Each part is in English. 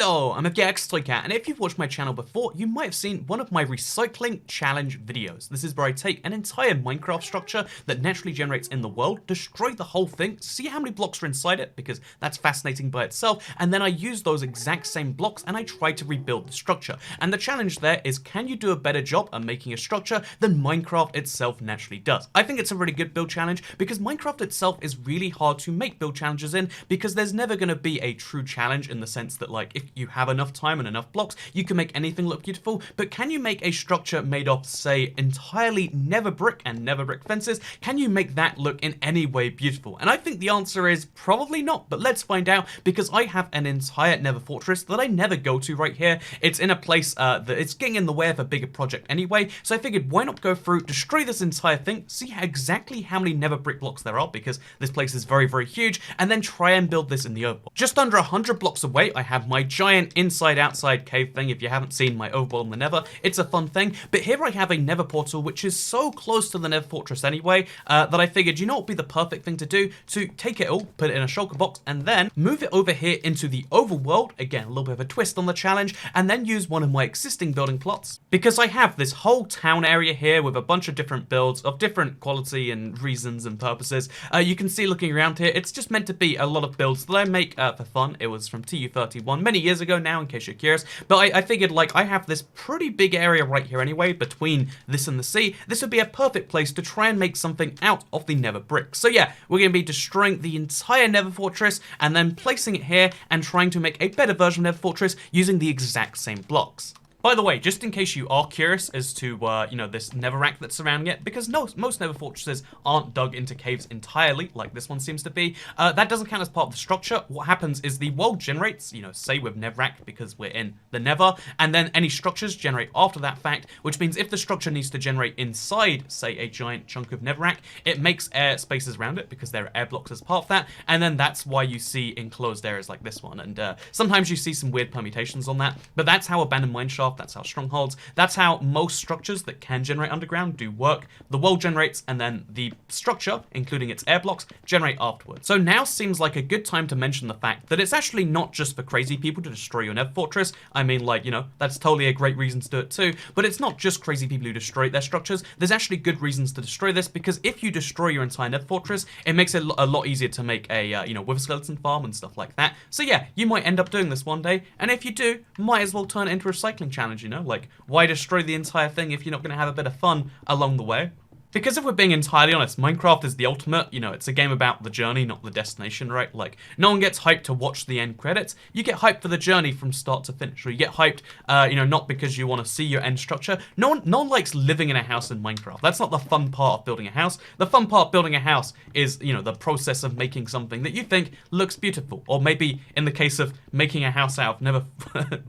Hello, I'm Cat, and if you've watched my channel before, you might have seen one of my recycling challenge videos. This is where I take an entire Minecraft structure that naturally generates in the world, destroy the whole thing, see how many blocks are inside it, because that's fascinating by itself, and then I use those exact same blocks and I try to rebuild the structure. And the challenge there is, can you do a better job at making a structure than Minecraft itself naturally does? I think it's a really good build challenge, because Minecraft itself is really hard to make build challenges in, because there's never going to be a true challenge in the sense that, like, if you have enough time and enough blocks, you can make anything look beautiful. But can you make a structure made of, say, entirely Nether brick and Nether brick fences? Can you make that look in any way beautiful? And I think the answer is probably not, but let's find out, because I have an entire Nether fortress that I never go to right here. It's in a place that it's getting in the way of a bigger project anyway, so I figured why not go through, destroy this entire thing, see exactly how many Nether brick blocks there are, because this place is very, very huge, and then try and build this in the overworld. Just under 100 blocks away, I have my giant inside-outside cave thing. If you haven't seen my overworld in the Nether, it's a fun thing. But here I have a Nether portal, which is so close to the Nether fortress anyway, that I figured, you know what would be the perfect thing to do? To take it all, put it in a shulker box, and then move it over here into the overworld. Again, a little bit of a twist on the challenge, and then use one of my existing building plots, because I have this whole town area here with a bunch of different builds of different quality and reasons and purposes. You can see looking around here, it's just meant to be a lot of builds that I make for fun. It was from TU31 many years ago now, in case you're curious, but I figured, like, I have this pretty big area right here anyway, between this and the sea. This would be a perfect place to try and make something out of the Nether brick. So yeah, we're going to be destroying the entire Nether fortress and then placing it here and trying to make a better version of Nether fortress using the exact same blocks. By the way, just in case you are curious as to, you know, this netherrack that's surrounding it, because most Nether fortresses aren't dug into caves entirely, like this one seems to be, that doesn't count as part of the structure. What happens is the world generates, you know, say with netherrack, because we're in the Nether, and then any structures generate after that fact, which means if the structure needs to generate inside, say, a giant chunk of netherrack, it makes air spaces around it, because there are air blocks as part of that, and then that's why you see enclosed areas like this one, and sometimes you see some weird permutations on that, but that's how abandoned mineshaft, that's how strongholds, that's how most structures that can generate underground do work. The world generates, and then the structure, including its air blocks, generate afterwards. So now seems like a good time to mention the fact that it's actually not just for crazy people to destroy your Nether fortress. I mean, like, you know, that's totally a great reason to do it too, but it's not just crazy people who destroy their structures. There's actually good reasons to destroy this, because if you destroy your entire Nether fortress, it makes it a lot easier to make a, you know, wither skeleton farm and stuff like that. So yeah, you might end up doing this one day, and if you do, might as well turn it into a recycling challenge, you know? Like, why destroy the entire thing if you're not going to have a bit of fun along the way? Because if we're being entirely honest, Minecraft is the ultimate, you know, it's a game about the journey, not the destination, right? Like, no one gets hyped to watch the end credits. You get hyped for the journey from start to finish, or you get hyped, you know, not because you want to see your end structure. No one likes living in a house in Minecraft. That's not the fun part of building a house. The fun part of building a house is, you know, the process of making something that you think looks beautiful, or maybe in the case of making a house out of Nether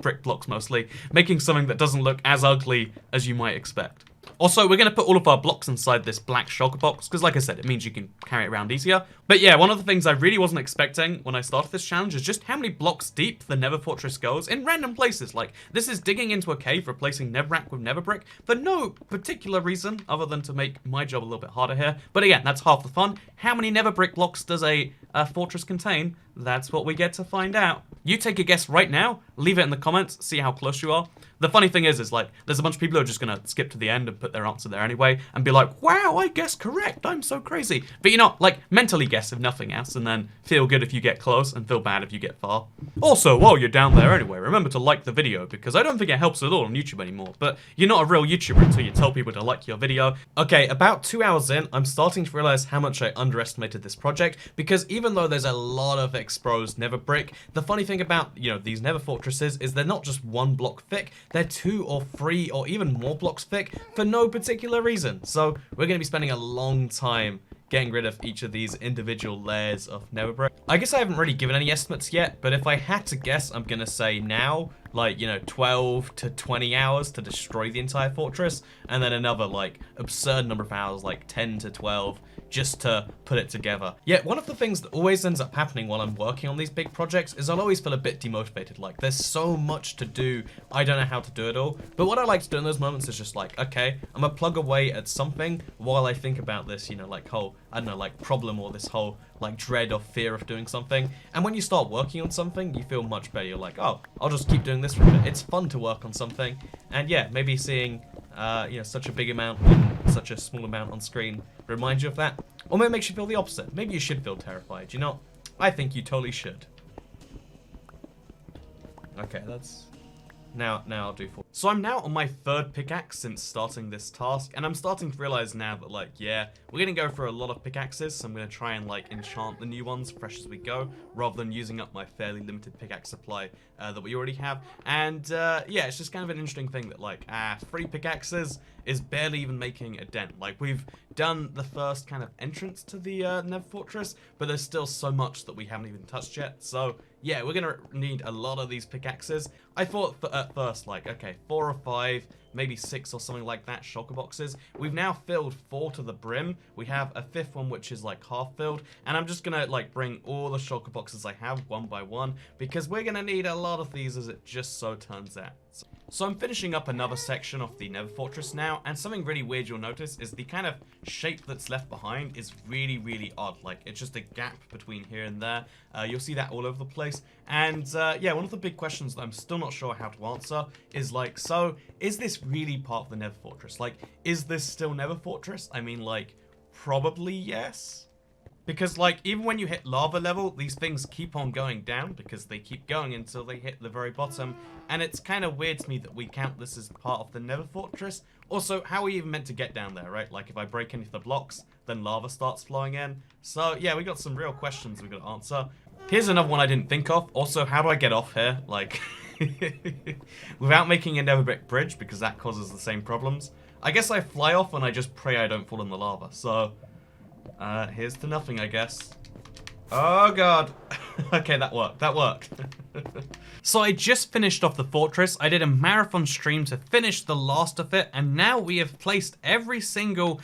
brick blocks mostly, making something that doesn't look as ugly as you might expect. Also, we're going to put all of our blocks inside this black shulker box, because like I said, it means you can carry it around easier. But yeah, one of the things I really wasn't expecting when I started this challenge is just how many blocks deep the Nether fortress goes in random places. Like, this is digging into a cave, replacing netherrack with nether brick, for no particular reason other than to make my job a little bit harder here. But again, that's half the fun. How many nether brick blocks does a fortress contain? That's what we get to find out. You take a guess right now, leave it in the comments, see how close you are. The funny thing is like, there's a bunch of people who are just gonna skip to the end and put their answer there anyway, and be like, wow, I guessed correct, I'm so crazy. But you know, like, mentally guess if nothing else, and then feel good if you get close, and feel bad if you get far. Also, while you're down there anyway, remember to like the video, because I don't think it helps at all on YouTube anymore, but you're not a real YouTuber until you tell people to like your video. Okay, about 2 hours in, I'm starting to realize how much I underestimated this project, because even though there's a lot of exposed Nether brick, the funny thing about, you know, these Nether fortresses is they're not just one block thick, they're 2 or 3 or even more blocks thick for no particular reason. So we're going to be spending a long time getting rid of each of these individual layers of Nether brick. I guess I haven't really given any estimates yet, but if I had to guess, I'm going to say now, like, you know, 12 to 20 hours to destroy the entire fortress, and then another, like, absurd number of hours, like 10 to 12, just to put it together. Yet one of the things that always ends up happening while I'm working on these big projects is I'll always feel a bit demotivated. Like, there's so much to do, I don't know how to do it all. But what I like to do in those moments is just like, okay, I'm gonna plug away at something while I think about this, you know, like whole, I don't know, like problem or this whole like dread or fear of doing something. And when you start working on something, you feel much better. You're like, oh, I'll just keep doing this for a bit. It's fun to work on something. And yeah, maybe seeing, you know, such a big amount, such a small amount on screen reminds you of that. Or maybe it makes you feel the opposite. Maybe you should feel terrified. You know, I think you totally should. Okay, that's... Now I'll do 4. So I'm now on my 3rd pickaxe since starting this task, and I'm starting to realize now that, like, yeah, we're gonna go for a lot of pickaxes, so I'm gonna try and, like, enchant the new ones fresh as we go, rather than using up my fairly limited pickaxe supply that we already have. And, yeah, it's just kind of an interesting thing that, like, 3 pickaxes is barely even making a dent. Like, we've done the first kind of entrance to the Nether Fortress, but there's still so much that we haven't even touched yet, so... yeah, we're gonna need a lot of these pickaxes. I thought at first, like, okay, 4 or 5, maybe 6 or something like that shulker boxes. We've now filled 4 to the brim. We have a 5th one which is like half filled, and I'm just gonna like bring all the shulker boxes I have one by one because we're gonna need a lot of these, as it just so turns out. So I'm finishing up another section of the Nether Fortress now, and something really weird you'll notice is the kind of shape that's left behind is really, really odd. Like, it's just a gap between here and there. You'll see that all over the place. And, yeah, one of the big questions that I'm still not sure how to answer is, like, so, is this really part of the Nether Fortress? Like, is this still Nether Fortress? I mean, like, probably yes. Because, like, even when you hit lava level, these things keep on going down because they keep going until they hit the very bottom. And it's kind of weird to me that we count this as part of the Nether Fortress. Also, how are we even meant to get down there, right? Like, if I break any of the blocks, then lava starts flowing in. So, yeah, we got some real questions we got to answer. Here's another one I didn't think of. Also, how do I get off here? Like, without making a Nether brick bridge, because that causes the same problems. I guess I fly off and I just pray I don't fall in the lava. So... here's to nothing, I guess. Oh, God. Okay, that worked. That worked. So I just finished off the fortress. I did a marathon stream to finish the last of it, and now we have placed every single,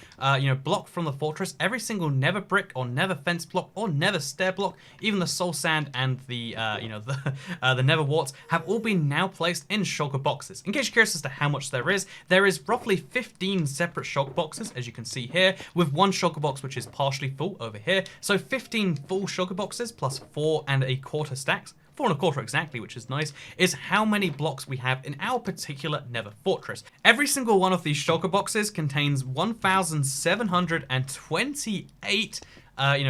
block from the fortress, every single Nether brick or Nether fence block or Nether stair block, even the soul sand and the, the Nether warts have all been now placed in shulker boxes. In case you're curious as to how much there is roughly 15 separate shulker boxes, as you can see here, with one shulker box which is partially full over here. So 15 full shulker boxes plus 4 1/4 stacks. 4 1/4 exactly, which is nice, is how many blocks we have in our particular Nether Fortress. Every single one of these shulker boxes contains 1,728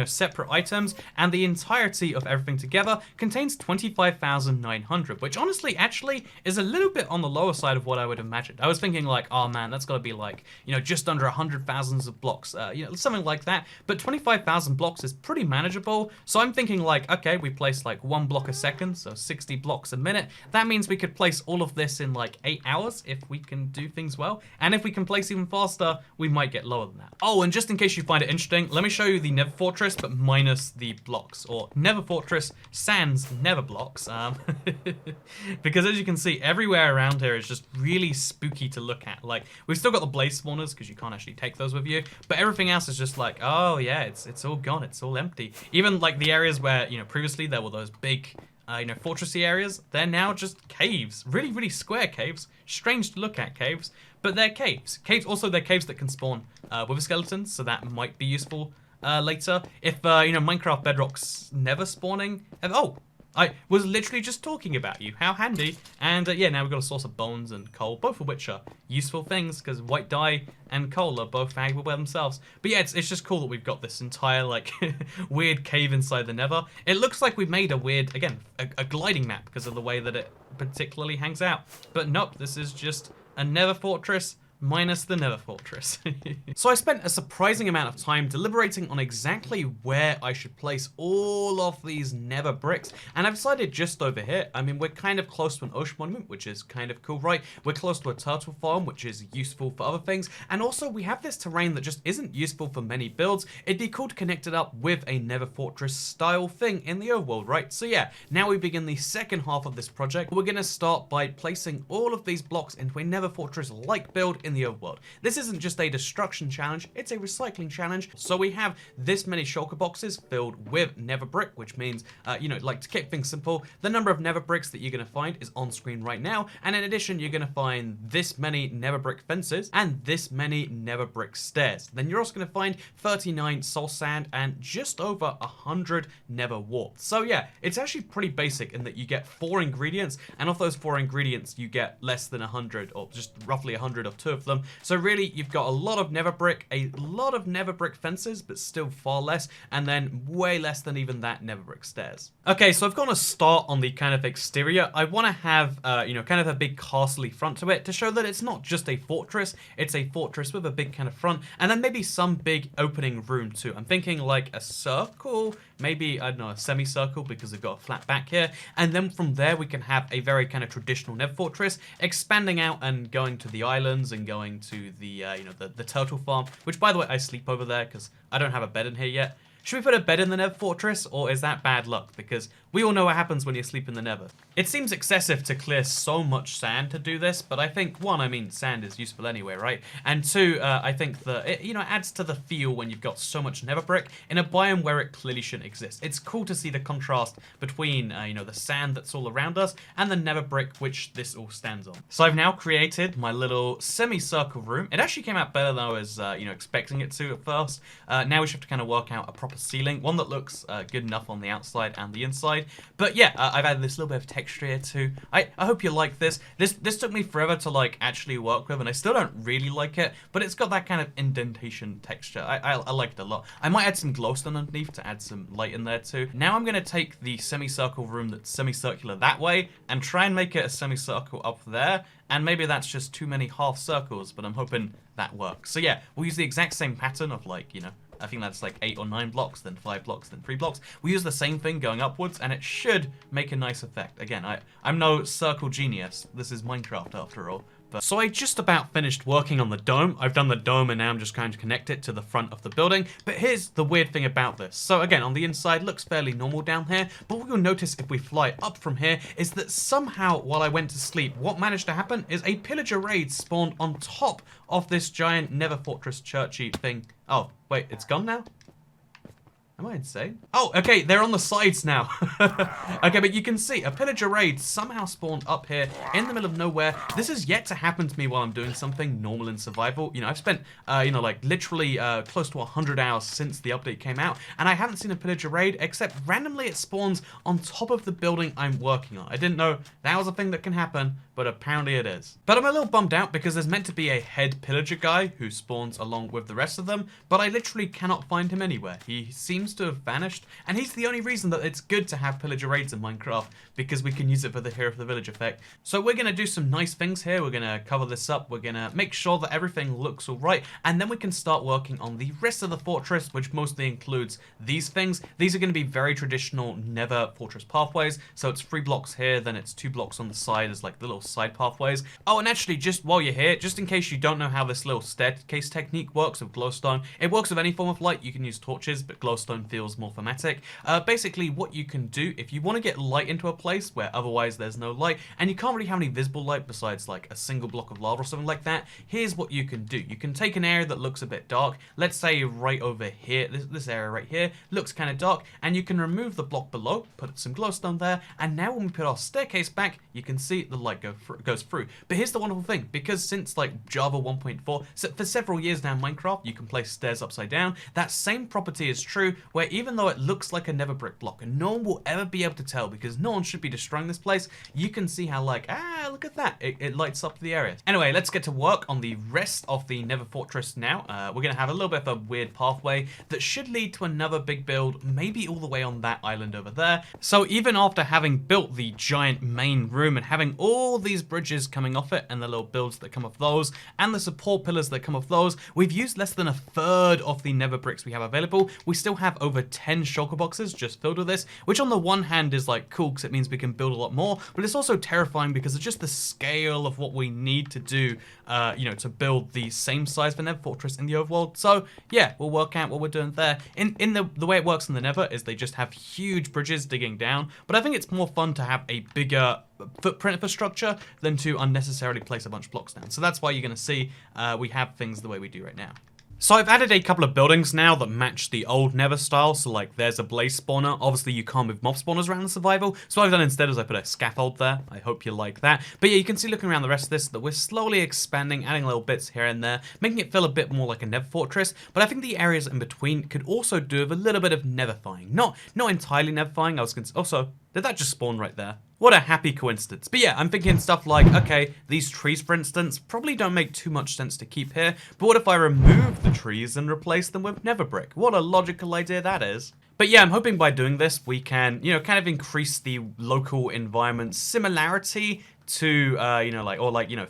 separate items, and the entirety of everything together contains 25,900, which honestly actually is a little bit on the lower side of what I would imagine. I was thinking like, oh man, that's gotta be like, just under 100,000 of blocks, something like that, but 25,000 blocks is pretty manageable, so I'm thinking like, okay, we place like 1 block a second, so 60 blocks a minute. That means we could place all of this in like 8 hours if we can do things well, and if we can place even faster, we might get lower than that. Oh, and just in case you find it interesting, let me show you the Nether Fortress, but minus the blocks, or Nether Fortress sans Nether blocks, because as you can see, everywhere around here is just really spooky to look at. Like, we've still got the blaze spawners, because you can't actually take those with you, but everything else is just like, oh yeah, it's all gone, it's all empty. Even like the areas where, previously there were those big, fortressy areas, they're now just caves. Really, really square caves. Strange to look at caves, but they're caves. Also, they're caves that can spawn wither skeletons, so that might be useful later. If, Minecraft Bedrock's never spawning. Oh, I was literally just talking about you. How handy. And, yeah, now we've got a source of bones and coal, both of which are useful things, because white dye and coal are both valuable by themselves. But, yeah, it's just cool that we've got this entire, like, weird cave inside the Nether. It looks like we've made a weird, again, a gliding map because of the way that it particularly hangs out. But, nope, this is just a Nether Fortress minus the Nether Fortress. So I spent a surprising amount of time deliberating on exactly where I should place all of these Nether bricks, and I've decided just over here. I mean, we're kind of close to an ocean monument, which is kind of cool, right? We're close to a turtle farm, which is useful for other things, and also we have this terrain that just isn't useful for many builds. It'd be cool to connect it up with a Nether Fortress style thing in the overworld, right? So yeah, now we begin the second half of this project. We're gonna start by placing all of these blocks into a Nether Fortress like build in the overworld. This isn't just a destruction challenge, it's a recycling challenge. So we have this many shulker boxes filled with nether brick, which means, you know, like to keep things simple, the number of nether bricks that you're going to find is on screen right now. And in addition, you're going to find this many nether brick fences and this many nether brick stairs. Then you're also going to find 39 soul sand and just over 100 nether warts. So yeah, it's actually pretty basic in that you get 4 ingredients, and of those 4 ingredients, you get less than 100, or just roughly 100 of 2 of them. So really, you've got a lot of nether brick, a lot of nether brick fences, but still far less, and then way less than even that nether brick stairs. Okay, so I've got to start on the kind of exterior. I want to have, you know, kind of a big castle-y front to it to show that it's not just a fortress, it's a fortress with a big kind of front, and then maybe some big opening room too. I'm thinking like a circle, maybe, I don't know, a semicircle because we've got a flat back here, and then from there we can have a very kind of traditional nether fortress, expanding out and going to the islands and going to the, you know, the turtle farm, which by the way, I sleep over there because I don't have a bed in here yet. Should we put a bed in the nether fortress, or is that bad luck? Because we all know what happens when you sleep in the nether. It seems excessive to clear so much sand to do this, but I think, 1, I mean, sand is useful anyway, right? And 2, I think that it, you know, adds to the feel when you've got so much nether brick in a biome where it clearly shouldn't exist. It's cool to see the contrast between, you know, the sand that's all around us and the nether brick which this all stands on. So I've now created my little semicircle room. It actually came out better than I was, you know, expecting it to at first. Now we just have to kind of work out a proper ceiling, one that looks good enough on the outside and the inside. But yeah, I've added this little bit of texture here too. I hope you like this. This took me forever to like actually work with, and I still don't really like it, but it's got that kind of indentation texture. I like it a lot. I might add some glowstone underneath to add some light in there too. Now I'm gonna take the semicircle room that's semicircular that way and try and make it a semicircle up there. And maybe that's just too many half circles, but I'm hoping that works. So yeah, we'll use the exact same pattern of like, you know, I think that's like 8 or 9 blocks, then 5 blocks, then 3 blocks. We use the same thing going upwards, and it should make a nice effect. Again, I'm no circle genius. This is Minecraft after all. So I just about finished working on the dome. I've done the dome and now I'm just trying to connect it to the front of the building. But here's the weird thing about this. So again, on the inside, looks fairly normal down here. But what you'll notice if we fly up from here is that somehow while I went to sleep, what managed to happen is a pillager raid spawned on top of this giant nether fortress churchy thing. Oh, wait, it's gone now? Am I insane? Oh, okay, they're on the sides now. Okay, but you can see a pillager raid somehow spawned up here in the middle of nowhere. This has yet to happen to me while I'm doing something normal in survival. You know, I've spent, you know, like literally close to 100 hours since the update came out, and I haven't seen a pillager raid, except randomly it spawns on top of the building I'm working on. I didn't know that was a thing that can happen, but apparently it is. But I'm a little bummed out because there's meant to be a head pillager guy who spawns along with the rest of them, but I literally cannot find him anywhere. He seems to have vanished, and he's the only reason that it's good to have pillager raids in Minecraft, because we can use it for the hero of the village effect. So we're gonna do some nice things here. We're gonna cover this up, we're gonna make sure that everything looks all right, and then we can start working on the rest of the fortress, which mostly includes these things. These are gonna be very traditional nether fortress pathways, so it's 3 blocks here, then it's 2 blocks on the side as like the little side pathways. Oh, and actually, just while you're here, just in case you don't know how this little staircase technique works with glowstone, it works with any form of light. You can use torches, but glowstone feels more thematic. Basically, what you can do if you want to get light into a place where otherwise there's no light, and you can't really have any visible light besides like a single block of lava or something like that, here's what you can do. You can take an area that looks a bit dark, let's say right over here, this area right here looks kind of dark, and you can remove the block below, put some glowstone there, and now when we put our staircase back, you can see the light goes through. But here's the wonderful thing, because since like Java 1.4, so for several years now in Minecraft, you can place stairs upside down. That same property is true, where even though it looks like a nether brick block, and no one will ever be able to tell because no one should be destroying this place, you can see how like, look at that, it lights up the area. Anyway, let's get to work on the rest of the nether fortress now. We're gonna have a little bit of a weird pathway that should lead to another big build, maybe all the way on that island over there. So even after having built the giant main room and having all these bridges coming off it and the little builds that come off those and the support pillars that come off those, we've used less than a third of the nether bricks we have available. We still have over 10 shulker boxes just filled with this, which on the one hand is like cool because it means we can build a lot more, but it's also terrifying because of just the scale of what we need to do, you know, to build the same size of a nether fortress in the overworld. So yeah, we'll work out what we're doing there. In the way it works in the nether is they just have huge bridges digging down, but I think it's more fun to have a bigger footprint of a structure than to unnecessarily place a bunch of blocks down. So that's why you're going to see we have things the way we do right now. So I've added a couple of buildings now that match the old Nether style. So like there's a blaze spawner. Obviously you can't move mob spawners around in survival. So what I've done instead is I put a scaffold there. I hope you like that. But yeah, you can see looking around the rest of this that we're slowly expanding, adding little bits here and there, making it feel a bit more like a Nether fortress. But I think the areas in between could also do with a little bit of Netherifying. Not entirely Netherifying. I was going to also, did that just spawn right there? What a happy coincidence. But yeah, I'm thinking stuff like, okay, these trees, for instance, probably don't make too much sense to keep here. But what if I remove the trees and replace them with Nether brick? What a logical idea that is. But yeah, I'm hoping by doing this, we can, kind of increase the local environment similarity to,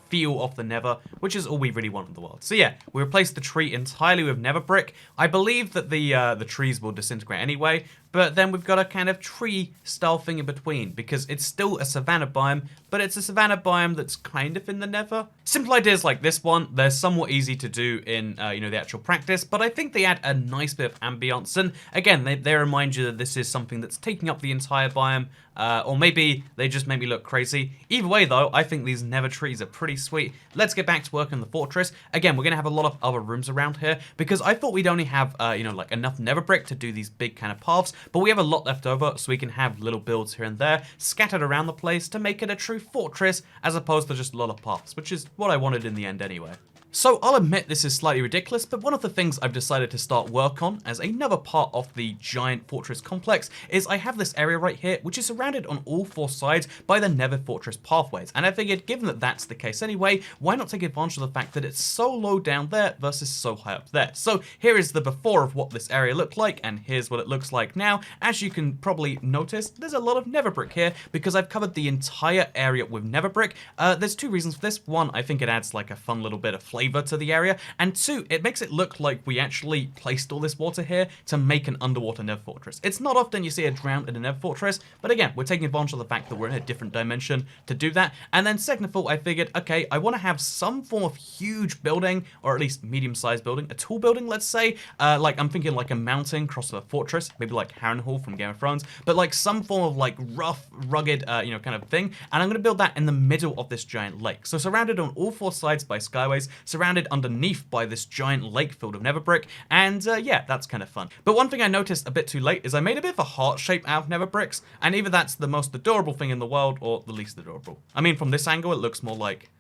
feel of the Nether, which is all we really want in the world. So yeah, we replaced the tree entirely with Nether brick. I believe that the trees will disintegrate anyway, but then we've got a kind of tree style thing in between because it's still a savanna biome, but it's a savanna biome that's kind of in the Nether. Simple ideas like this one, they're somewhat easy to do in, the actual practice, but I think they add a nice bit of ambience. And again, they remind you that this is something that's taking up the entire biome, or maybe they just make me look crazy. Either way though, I think these Nether trees are pretty sweet. Let's get back to work on the fortress. Again, we're gonna have a lot of other rooms around here because I thought we'd only have, enough Nether brick to do these big kind of paths, but we have a lot left over so we can have little builds here and there scattered around the place to make it a true fortress as opposed to just a lot of paths, which is what I wanted in the end anyway. So I'll admit this is slightly ridiculous, but one of the things I've decided to start work on as another part of the giant fortress complex is I have this area right here, which is surrounded on all four sides by the Nether fortress pathways. And I figured, given that that's the case anyway, why not take advantage of the fact that it's so low down there versus so high up there. So here is the before of what this area looked like, and here's what it looks like now. As you can probably notice, there's a lot of Nether brick here because I've covered the entire area with Nether brick. There's two reasons for this. One, I think it adds like a fun little bit of flavor to the area, and two, it makes it look like we actually placed all this water here to make an underwater Nether fortress. It's not often you see a drown in a Nether fortress, but again, we're taking advantage of the fact that we're in a different dimension to do that. And then second of all, I figured, okay, I want to have some form of huge building, or at least medium-sized building, a tall building, let's say, like I'm thinking like a mountain across a fortress, maybe like Harrenhal from Game of Thrones, but like some form of like rough, rugged, kind of thing, and I'm going to build that in the middle of this giant lake. So surrounded on all four sides by skyways, surrounded underneath by this giant lake filled with Nether brick, and yeah, that's kind of fun. But one thing I noticed a bit too late is I made a bit of a heart shape out of Nether bricks, and either that's the most adorable thing in the world or the least adorable. I mean, from this angle, it looks more like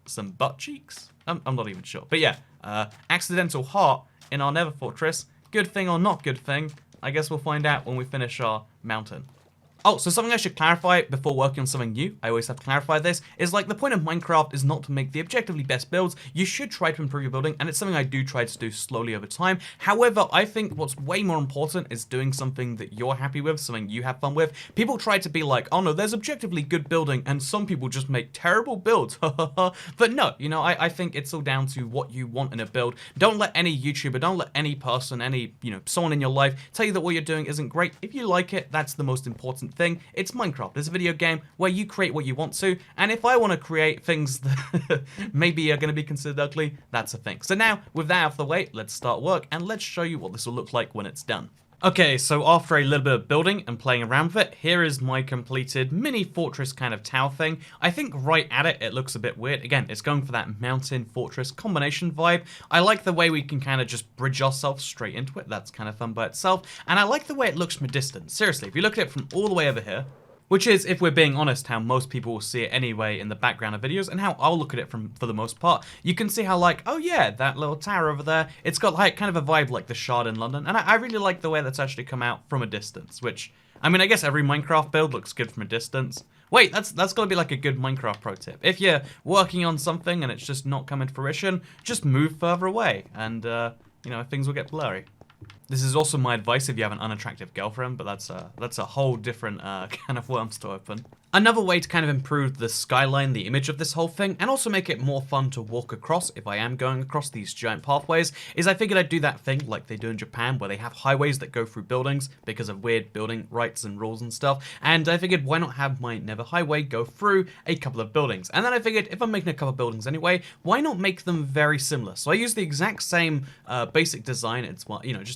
some butt cheeks? I'm not even sure. But yeah, accidental heart in our Nether fortress. Good thing or not good thing? I guess we'll find out when we finish our mountain. Oh, so something I should clarify before working on something new, I always have to clarify this, is like the point of Minecraft is not to make the objectively best builds. You should try to improve your building, and it's something I do try to do slowly over time. However, I think what's way more important is doing something that you're happy with, something you have fun with. People try to be like, oh no, there's objectively good building, and some people just make terrible builds. But no, I think it's all down to what you want in a build. Don't let any YouTuber, don't let any person, any, someone in your life tell you that what you're doing isn't great. If you like it, that's the most important thing. It's Minecraft. It's a video game where you create what you want to, and if I want to create things that maybe are going to be considered ugly, that's a thing. So now, with that out of the way, let's start work, and let's show you what this will look like when it's done. Okay, so after a little bit of building and playing around with it, here is my completed mini fortress kind of tower thing. I think right at it, it looks a bit weird. Again, it's going for that mountain fortress combination vibe. I like the way we can kind of just bridge ourselves straight into it. That's kind of fun by itself. And I like the way it looks from a distance. Seriously, if you look at it from all the way over here, which is, if we're being honest, how most people will see it anyway in the background of videos, and how I'll look at it for the most part. You can see how, like, oh yeah, that little tower over there, it's got like kind of a vibe like the Shard in London, and I really like the way that's actually come out from a distance, which, I mean, I guess every Minecraft build looks good from a distance. Wait, that's gotta be like a good Minecraft pro tip. If you're working on something and it's just not coming to fruition, just move further away, and, things will get blurry. This is also my advice if you have an unattractive girlfriend, but that's a whole different kind of worms to open. Another way to kind of improve the skyline, the image of this whole thing, and also make it more fun to walk across if I am going across these giant pathways, is I figured I'd do that thing like they do in Japan where they have highways that go through buildings because of weird building rights and rules and stuff, and I figured why not have my Nether highway go through a couple of buildings. And then I figured if I'm making a couple of buildings anyway, why not make them very similar? So I use the exact same basic design. It's,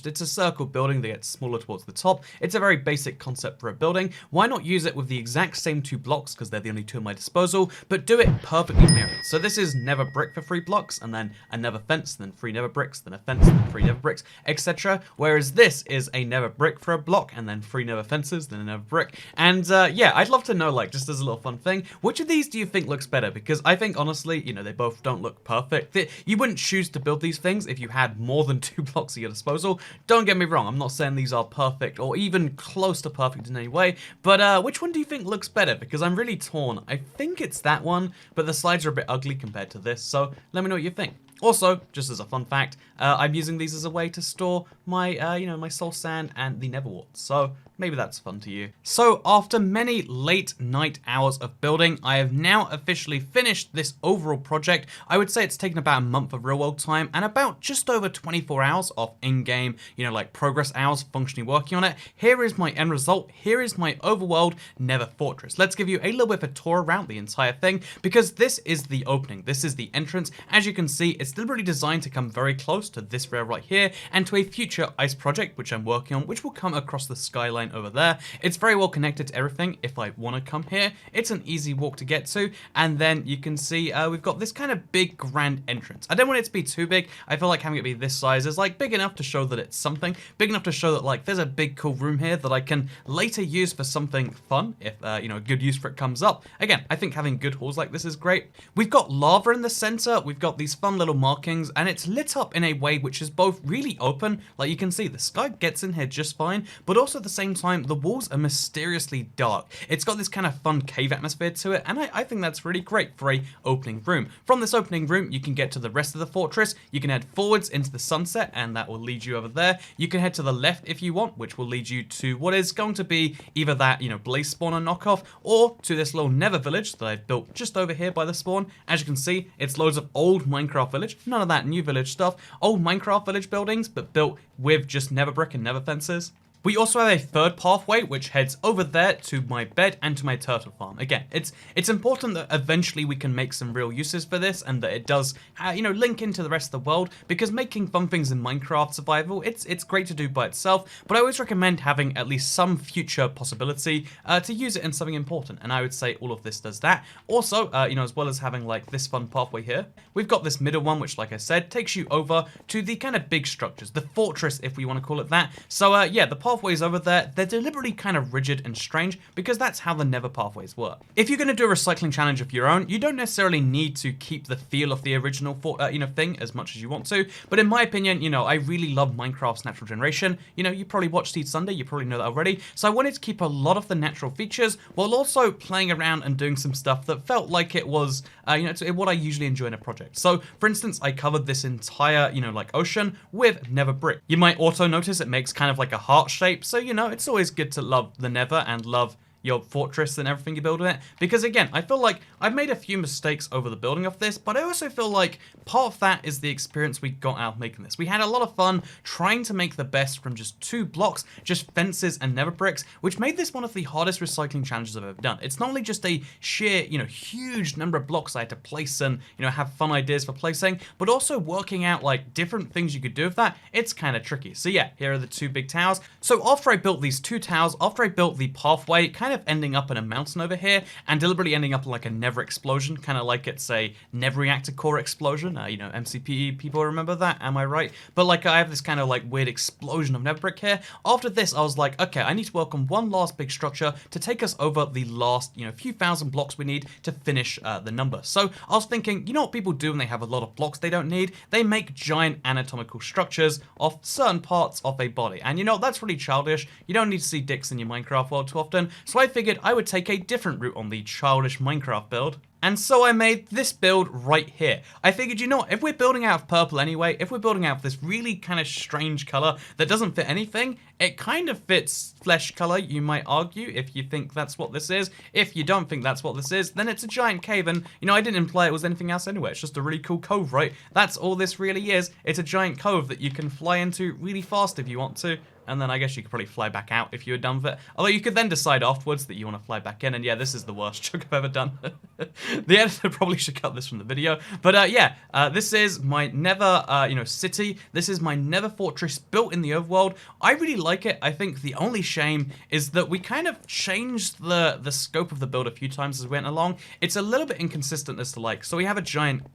it's a circle building that gets smaller towards the top. It's a very basic concept for a building. Why not use it with the exact same two blocks because they're the only two at my disposal, but do it perfectly mirrored. So this is Nether brick for 3 blocks, and then a Nether fence, then 3 Nether bricks, then a fence, then 3 Nether bricks, etc. Whereas this is a Nether brick for a block, and then 3 Nether fences, then a Nether brick. And yeah, I'd love to know, like, just as a little fun thing, which of these do you think looks better? Because I think, honestly, you know, they both don't look perfect. You wouldn't choose to build these things if you had more than 2 blocks at your disposal. Don't get me wrong, I'm not saying these are perfect or even close to perfect in any way, but which one do you think looks better? Because I'm really torn. I think it's that one, but the sides are a bit ugly compared to this, so let me know what you think. Also, just as a fun fact, I'm using these as a way to store my, you know, my soul sand and the nether wart. So maybe that's fun to you. So after many late night hours of building, I have now officially finished this overall project. I would say it's taken about a month of real world time and about just over 24 hours of in-game, you know, like progress hours functionally working on it. Here is my end result. Here is my overworld Nether fortress. Let's give you a little bit of a tour around the entire thing, because this is the opening. This is the entrance. As you can see, it's deliberately designed to come very close to this rail right here and to a future ice project which I'm working on, which will come across the skyline over there. It's very well connected to everything. If I want to come here, it's an easy walk to get to, and then you can see we've got this kind of big grand entrance. I don't want it to be too big. I feel like having it be this size is like big enough to show that it's something, big enough to show that like there's a big cool room here that I can later use for something fun if you know, a good use for it comes up. Again, I think having good halls like this is great. We've got lava in the center, we've got these fun little markings, and it's lit up in a way which is both really open, like you can see the sky gets in here just fine, but also at the same time the walls are mysteriously dark. It's got this kind of fun cave atmosphere to it, and I think that's really great for a opening room. From this opening room you can get to the rest of the fortress. You can head forwards into the sunset, and that will lead you over there. You can head to the left if you want, which will lead you to what is going to be either that, you know, blaze spawner knockoff, or to this little nether village that I've built just over here by the spawn. As you can see, it's loads of old Minecraft village, none of that new village stuff, old Minecraft village buildings, but built with just nether brick and nether fences. We also have a third pathway which heads over there to my bed and to my turtle farm. Again, it's important that eventually we can make some real uses for this, and that it does, you know, link into the rest of the world, because making fun things in Minecraft survival, it's great to do by itself, but I always recommend having at least some future possibility to use it in something important, and I would say all of this does that. Also, you know, as well as having like this fun pathway here, we've got this middle one which, like I said, takes you over to the kind of big structures, the fortress if we want to call it that. So yeah, the pathways over there, they're deliberately kind of rigid and strange because that's how the nether pathways work. If you're going to do a recycling challenge of your own, you don't necessarily need to keep the feel of the original you know, thing as much as you want to, but in my opinion, you know, I really love Minecraft's natural generation. You know, you probably watched Seed Sunday, you probably know that already, so I wanted to keep a lot of the natural features while also playing around and doing some stuff that felt like it was, you know, what I usually enjoy in a project. So, for instance, I covered this entire, you know, like ocean with nether brick. You might also notice it makes kind of like a heart shape, so, you know, it's always good to love the nether and love your fortress and everything you build in it, because again, I feel like I've made a few mistakes over the building of this, but I also feel like part of that is the experience we got out of making this. We had a lot of fun trying to make the best from just 2 blocks, just fences and nether bricks, which made this one of the hardest recycling challenges I've ever done. It's not only just a sheer, you know, huge number of blocks I had to place and, you know, have fun ideas for placing, but also working out like different things you could do with that. It's kind of tricky. So yeah, here are the 2 big towers. So after I built these 2 towers, after I built the pathway, kind of ending up in a mountain over here and deliberately ending up in like a nether explosion, kind of like it's a nether reactor core explosion. You know, MCPE people remember that, am I right? But like I have this kind of like weird explosion of nether brick here. After this, I was like, okay, I need to work on one last big structure to take us over the last, you know, few thousand blocks we need to finish the number. So I was thinking, you know what people do when they have a lot of blocks they don't need? They make giant anatomical structures of certain parts of a body. And you know, that's really childish. You don't need to see dicks in your Minecraft world too often. So I figured I would take a different route on the childish Minecraft build. And so I made this build right here. I figured, you know what, if we're building out of purple anyway, if we're building out of this really kind of strange color that doesn't fit anything, it kind of fits flesh color, you might argue, if you think that's what this is. If you don't think that's what this is, then it's a giant cave, and, you know, I didn't imply it was anything else anyway. It's just a really cool cove, right? That's all this really is. It's a giant cove that you can fly into really fast if you want to. and then I guess you could probably fly back out if you were done with it. Although you could then decide afterwards that you want to fly back in, and yeah, this is the worst joke I've ever done. The editor probably should cut this from the video, but yeah, this is my Nether, city. This is my Nether fortress built in the overworld. I really like it. I think the only shame is that we kind of changed the scope of the build a few times as we went along. It's a little bit inconsistent as to like, so we have a giant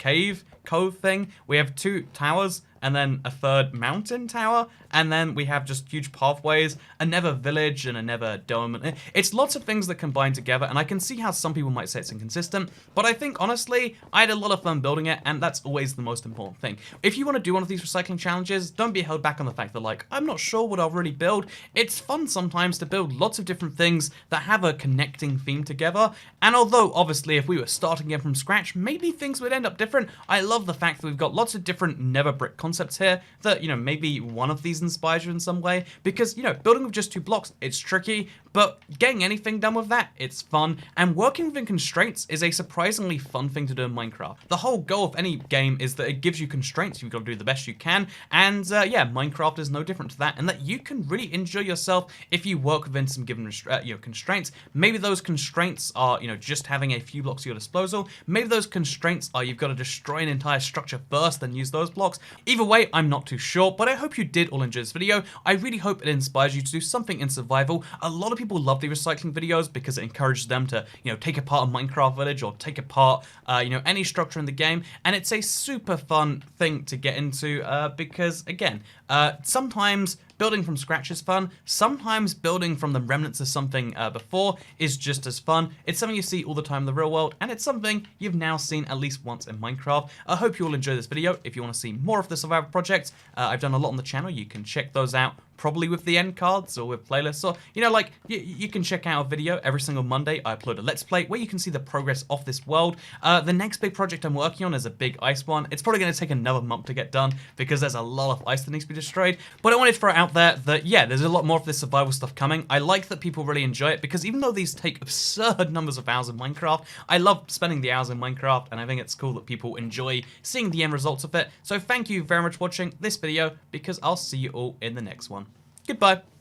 cove thing, we have 2 towers, and then a 3rd mountain tower, and then we have just huge pathways, a Nether village, and a Nether dome. It's lots of things that combine together, and I can see how some people might say it's inconsistent, but I think, honestly, I had a lot of fun building it, and that's always the most important thing. If you want to do one of these recycling challenges, don't be held back on the fact that, like, I'm not sure what I'll really build. It's fun sometimes to build lots of different things that have a connecting theme together, and although, obviously, if we were starting again from scratch, maybe things would end up different, I love the fact that we've got lots of different Nether brick concepts here that, maybe one of these inspires you in some way, because, building with just 2 blocks, it's tricky, but getting anything done with that, it's fun, and working within constraints is a surprisingly fun thing to do in Minecraft. The whole goal of any game is that it gives you constraints, you've got to do the best you can, and yeah, Minecraft is no different to that, and that you can really enjoy yourself if you work within some given constraints. Maybe those constraints are, just having a few blocks at your disposal, maybe those constraints are you've got to destroy an entire structure first, then use those blocks. Either way, I'm not too sure, but I hope you did all enjoy this video. I really hope it inspires you to do something in survival. A lot of people love the recycling videos because it encourages them to, take apart a Minecraft village or take apart, any structure in the game, and it's a super fun thing to get into because, again, sometimes building from scratch is fun. Sometimes building from the remnants of something before is just as fun. It's something you see all the time in the real world, and it's something you've now seen at least once in Minecraft. I hope you all enjoy this video. If you want to see more of the survival projects, I've done a lot on the channel. You can check those out, probably with the end cards or with playlists, or, you can check out a video every single Monday. I upload a Let's Play where you can see the progress of this world. The next big project I'm working on is a big ice one. It's probably going to take another month to get done because there's a lot of ice that needs to be destroyed, but I wanted to throw it out there that, yeah, there's a lot more of this survival stuff coming. I like that people really enjoy it because even though these take absurd numbers of hours in Minecraft, I love spending the hours in Minecraft, and I think it's cool that people enjoy seeing the end results of it. So thank you very much for watching this video, because I'll see you all in the next one. Goodbye.